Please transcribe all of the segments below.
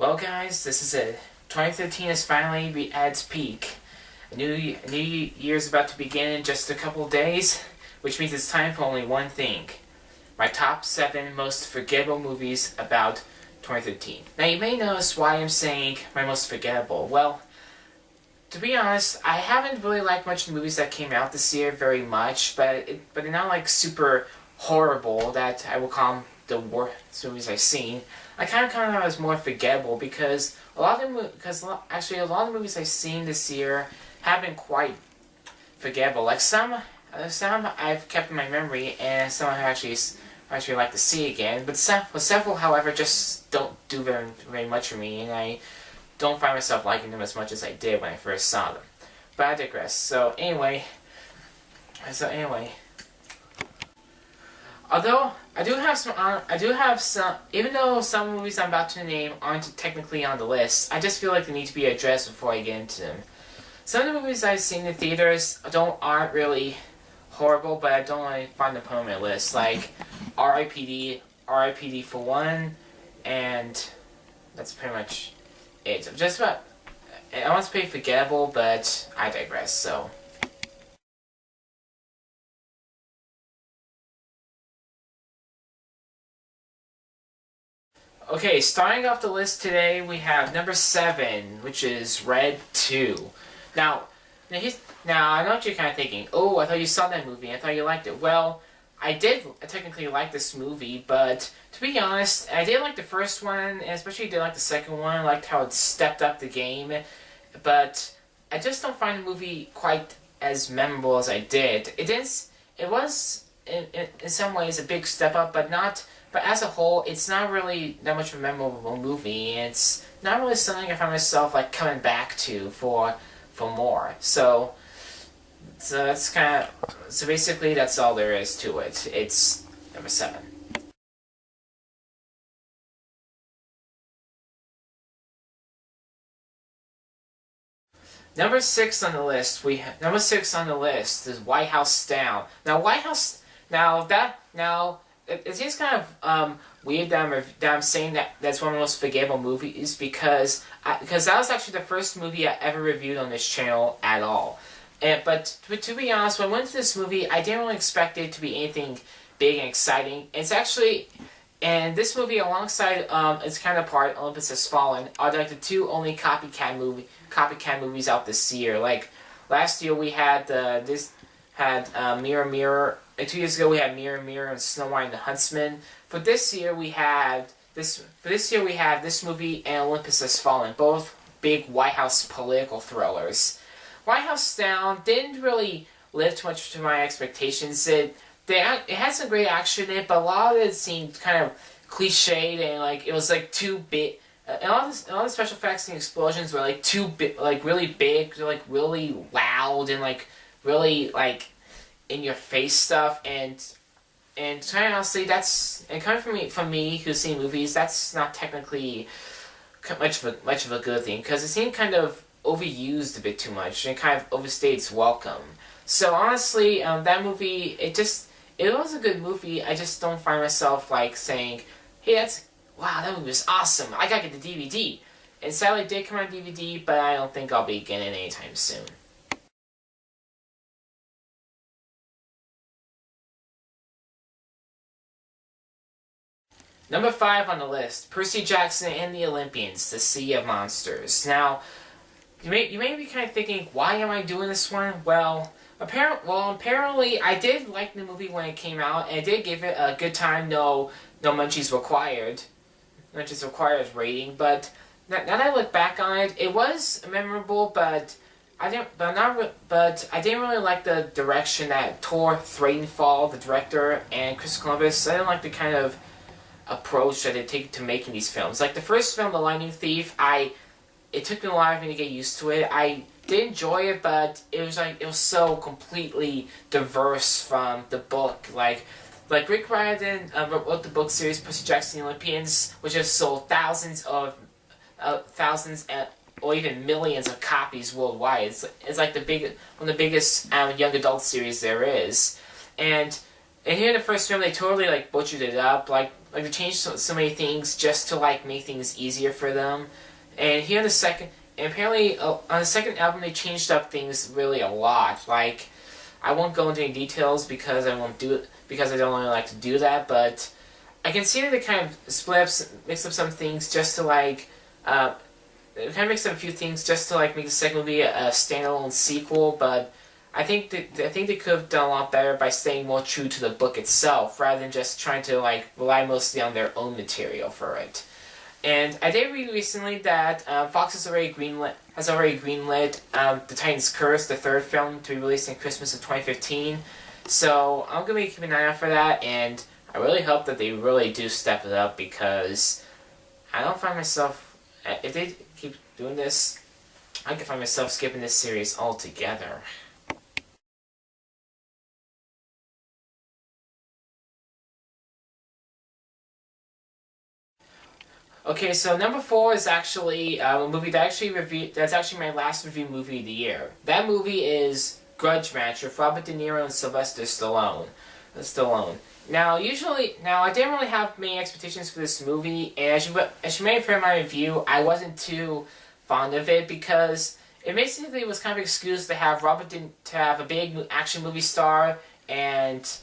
Well, guys, this is it. 2013 is finally at its peak. A new year's about to begin in just a couple days, which means it's time for only one thing. My top 7 most forgettable movies about 2013. Now, you may notice why I'm saying my most forgettable. Well, to be honest, I haven't really liked much of the movies that came out this year very much, but they're not like super horrible that I will call them the worst movies I've seen. I kind of count them as more forgettable because a lot of the movies I've seen this year have been quite forgettable. Like some I've kept in my memory, and some I actually like to see again. But several, however, just don't do very much for me, and I don't find myself liking them as much as I did when I first saw them. But I digress. So anyway. Although I do have some, even though some movies I'm about to name aren't technically on the list, I just feel like they need to be addressed before I get into them. Some of the movies I've seen in theaters aren't really horrible, but I don't really find them on my list, like R.I.P.D. for one, and that's pretty much it. I want to say forgettable, but I digress. So. Okay, starting off the list today, we have number 7, which is Red 2. Now I know what you're kind of thinking. Oh, I thought you saw that movie. I thought you liked it. Well, I did technically like this movie, but to be honest, I did like the first one, and especially did like the second one. I liked how it stepped up the game, but I just don't find the movie quite as memorable as I did. It was in some ways a big step up, but as a whole, it's not really that much of a memorable movie. It's not really something I find myself like coming back to for more. So basically that's all there is to it. It's number 7. Number 6 on the list is White House Down. It seems kind of weird that I'm saying that that's one of the most forgettable movies because that was actually the first movie I ever reviewed on this channel at all. But to be honest, when I went to this movie, I didn't really expect it to be anything big and exciting. And this movie, alongside its counterpart, Olympus Has Fallen, are like the two only copycat movies out this year. Like last year, we had Mirror Mirror. 2 years ago, we had Mirror Mirror and Snow White and the Huntsman. For this year, we have this movie and Olympus Has Fallen, both big White House political thrillers. White House Down didn't really live too much to my expectations. It had some great action in it, but a lot of it seemed kind of cliched and like it was like too big. And all the special effects and explosions were like too big, like really big, like really loud and like really like in your face stuff. And trying honestly, coming from me who's seen movies, that's not technically much of a good thing because it seemed kind of overused a bit too much and kind of overstayed its welcome. So honestly, that movie, it was a good movie. I just don't find myself like saying, "Hey, wow, that movie was awesome. I gotta get the DVD." And sadly, it did come on DVD, but I don't think I'll be getting it anytime soon. Number 5 on the list, Percy Jackson and the Olympians, The Sea of Monsters. Now, you may be kind of thinking, why am I doing this one? Well, apparently I did like the movie when it came out, and I did give it a good time, no munchies required rating, but now that I look back on it, it was memorable, but I didn't really like the direction that Tor Thradenfall, the director, and Chris Columbus, I didn't like the kind of approach that they take to making these films. Like the first film, The Lightning Thief, it took me a while for me to get used to it. I did enjoy it, but it was so completely diverse from the book. Like Rick Riordan wrote the book series Percy Jackson and the Olympians, which has sold thousands or even millions of copies worldwide. It's like one of the biggest young adult series there is. And here in the first film, they totally like butchered it up. Like they changed so many things just to like make things easier for them. And here on the second, and apparently on the second album they changed up things really a lot. Like I won't go into any details because I won't do it because I don't really like to do that. But I can see that they kind of mix up some things just to like. It kind of mixed up a few things just to like make the second movie a standalone sequel, but I think they could have done a lot better by staying more true to the book itself, rather than just trying to like rely mostly on their own material for it. And I did read recently that Fox has already greenlit The Titan's Curse, the third film, to be released in Christmas of 2015. So I'm gonna be keeping an eye out for that, and I really hope that they really do step it up because I don't find myself. If they keep doing this, I can find myself skipping this series altogether. Okay, so number 4 is actually a movie that's actually my last review movie of the year. That movie is Grudge Match with Robert De Niro and Sylvester Stallone. Now, I didn't really have many expectations for this movie, and as you may have heard in my review, I wasn't too fond of it because it basically was kind of an excuse to have to have a big action movie star and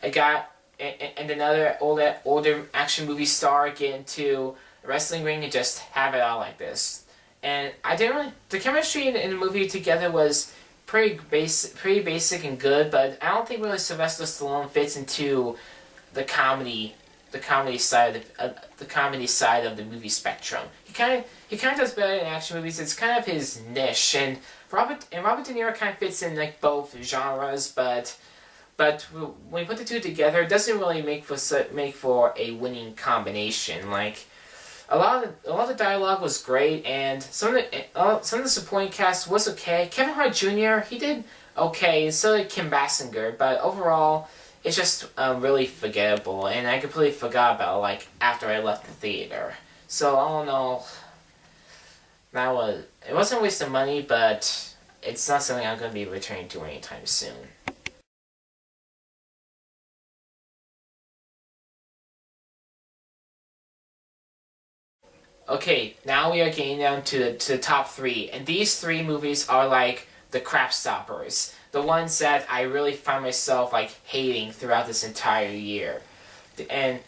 another older action movie star get into a wrestling ring and just have it all like this. And the chemistry in the movie together was pretty basic and good, but I don't think really Sylvester Stallone fits into the comedy side of the movie spectrum. He kind of does better in action movies. It's kind of his niche, and Robert De Niro kind of fits in like both genres, but when you put the two together, it doesn't really make for a winning combination. Like a lot of the dialogue was great, and some of the supporting cast was okay. Kevin Hart Jr. he did okay, and so did Kim Basinger, but overall, it's just really forgettable, and I completely forgot about it, like after I left the theater. So I don't know. It wasn't a waste of money, but it's not something I'm going to be returning to anytime soon. Okay, now we are getting down to the top 3, and these 3 movies are like the crap stoppers, the ones that I really find myself like hating throughout this entire year. And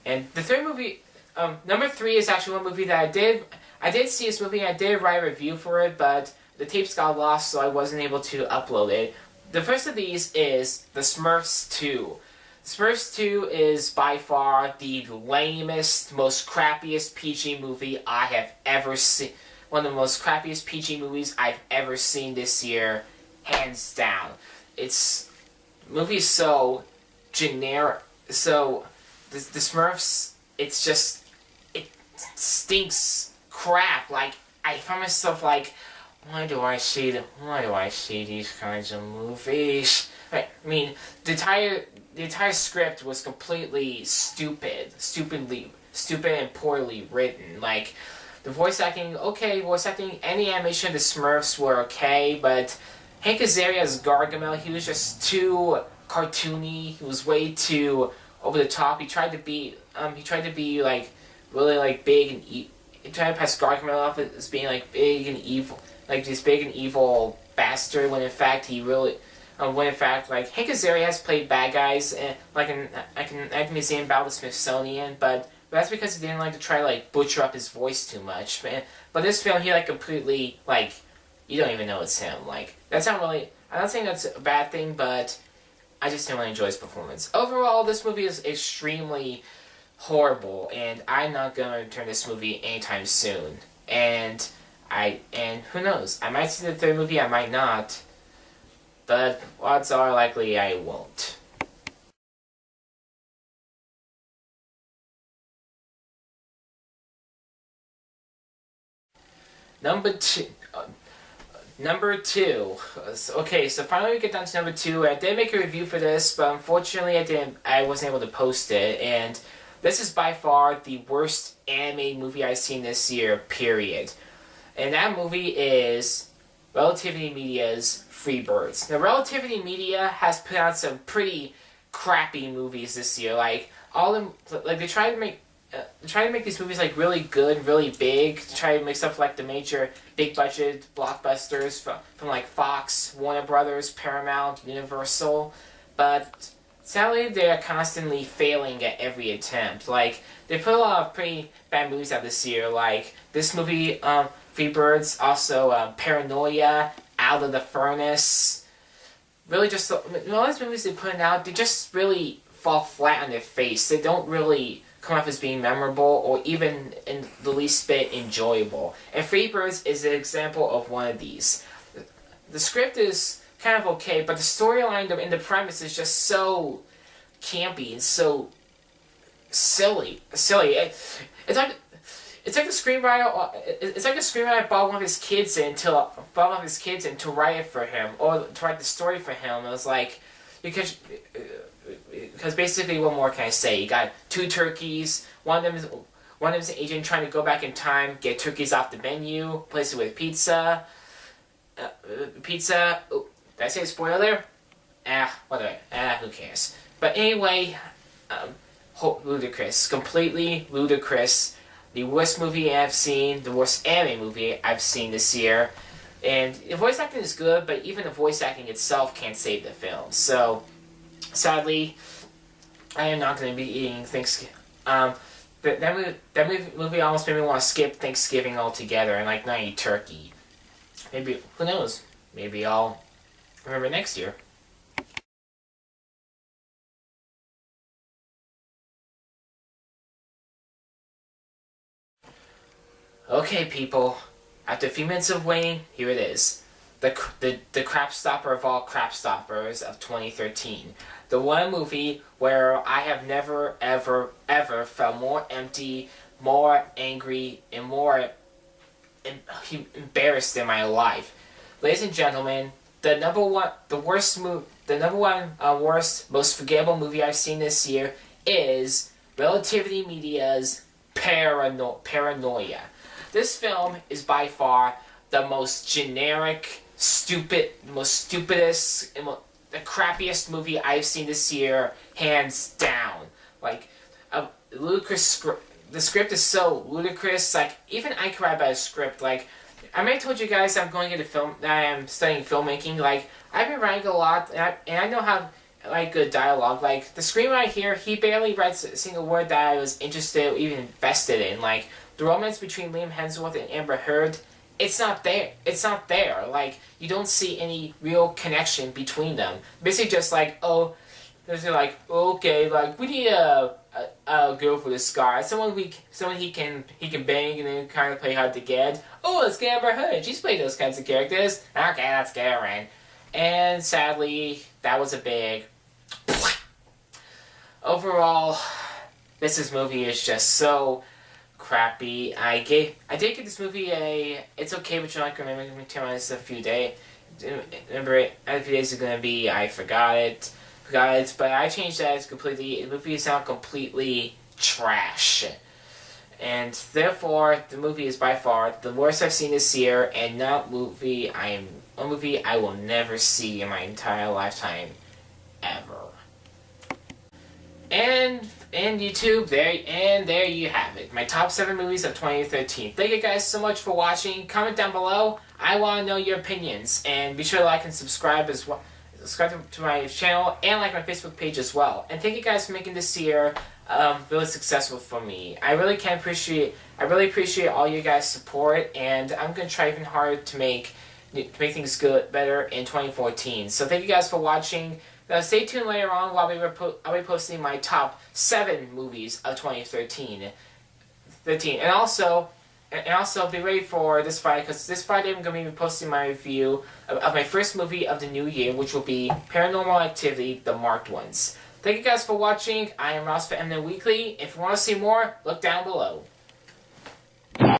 the third movie, number 3 is actually one movie that I did see this movie. I did write a review for it, but the tapes got lost, so I wasn't able to upload it. The first of these is The Smurfs 2. Smurfs 2 is by far the lamest, most crappiest PG movie I have ever seen. One of the most crappiest PG movies I've ever seen this year, hands down. The movie is so generic. So the Smurfs, it stinks crap. Like I find myself like, why do I see these kinds of movies? I mean, the entire script was completely stupid and poorly written. Like, the voice acting, any animation of the Smurfs were okay, but Hank Azaria's Gargamel, he was just too cartoony. He was way too over the top. He tried to be like really like big and he tried to pass Gargamel off as being like big and evil, like this big and evil bastard. When in fact like Hank Azaria has played bad guys, like in Ag Museum Battle of the Smithsonian, but that's because he didn't like to try to like butcher up his voice too much. But this film, he like completely like you don't even know it's him. Like that's not really. I'm not saying that's a bad thing, but I just didn't really enjoy his performance. Overall, this movie is extremely horrible, and I'm not gonna return this movie anytime soon. And who knows? I might see the third movie, I might not. But odds are likely I won't. Number two. Okay, so finally we get down to number 2. I did make a review for this, but unfortunately I wasn't able to post it. And this is by far the worst animated movie I've seen this year, period. And that movie is Relativity Media's Freebirds. Now, Relativity Media has put out some pretty crappy movies this year. Like all them like they try to make these movies like really good, really big. To try to mix up like the major big budget blockbusters from like Fox, Warner Brothers, Paramount, Universal, but sadly they're constantly failing at every attempt. Like they put a lot of pretty bad movies out this year. Like this movie, Free Birds, also Paranoia, Out of the Furnace. Really, just all these movies they put out, they just really fall flat on their face. They don't really come off as being memorable or even in the least bit enjoyable. And Freebirds is an example of one of these. The script is kind of okay, but the storyline and the premise is just so campy and so silly. It's like the screenwriter. It's like the screenwriter brought one of his kids in to write it for him or to write the story for him. It was like because basically, what more can I say? You got two turkeys. One of them is an agent trying to go back in time, get turkeys off the menu, replace it with pizza. Pizza. Oh, did I say a spoiler? Whatever. Who cares? But anyway, ludicrous, completely ludicrous. The worst movie I've seen, the worst anime movie I've seen this year. And the voice acting is good, but even the voice acting itself can't save the film. So, sadly, I am not going to be eating Thanksgiving. That movie almost made me want to skip Thanksgiving altogether and like not eat turkey. Maybe, who knows? Maybe I'll remember next year. Okay, people. After a few minutes of waiting, here it is. The crap stopper of all crap stoppers of 2013. The one movie where I have never, ever, ever felt more empty, more angry, and more embarrassed in my life. Ladies and gentlemen, the worst, most forgettable movie I've seen this year is Relativity Media's Paranoia. This film is by far the most generic, most stupidest, and the crappiest movie I've seen this year, hands down. Like, ludicrous script. The script is so ludicrous. Like, even I can write about a script. Like, I may have told you guys I'm going into that I'm studying filmmaking. Like, I've been writing a lot, and I know how like good dialogue. Like, the screenwriter here, he barely writes a single word that I was interested or even invested in. Like, the romance between Liam Hemsworth and Amber Heard, it's not there. It's not there. Like, you don't see any real connection between them. Basically just like, oh, they're like, okay, like, we need a girl for this guy. Someone he can bang and then kind of play hard to get. Oh, let's get Amber Heard. She's played those kinds of characters. Okay, let's get her in. And sadly, that was a big... Overall, this movie is just so crappy. I did give this movie a it's okay, but you're not going to make me tell me this a few days. Remember it, a few days is going to be I forgot it, but I changed that as completely. The movie is now completely trash, and therefore the movie is by far the worst I've seen this year, and a movie I will never see in my entire lifetime, ever. And YouTube, there you have it. My top 7 movies of 2013. Thank you guys so much for watching. Comment down below. I want to know your opinions. And be sure to like and subscribe as well. Subscribe to my channel and like my Facebook page as well. And thank you guys for making this year really successful for me. I really appreciate all you guys' support, and I'm gonna try even harder to make things better in 2014. So thank you guys for watching. Stay tuned later on while I'll be posting my top 7 movies of 2013. And also be ready for this Friday, because this Friday I'm going to be posting my review of my first movie of the new year, which will be Paranormal Activity: The Marked Ones. Thank you guys for watching. I am Ross for MN Weekly. If you want to see more, look down below.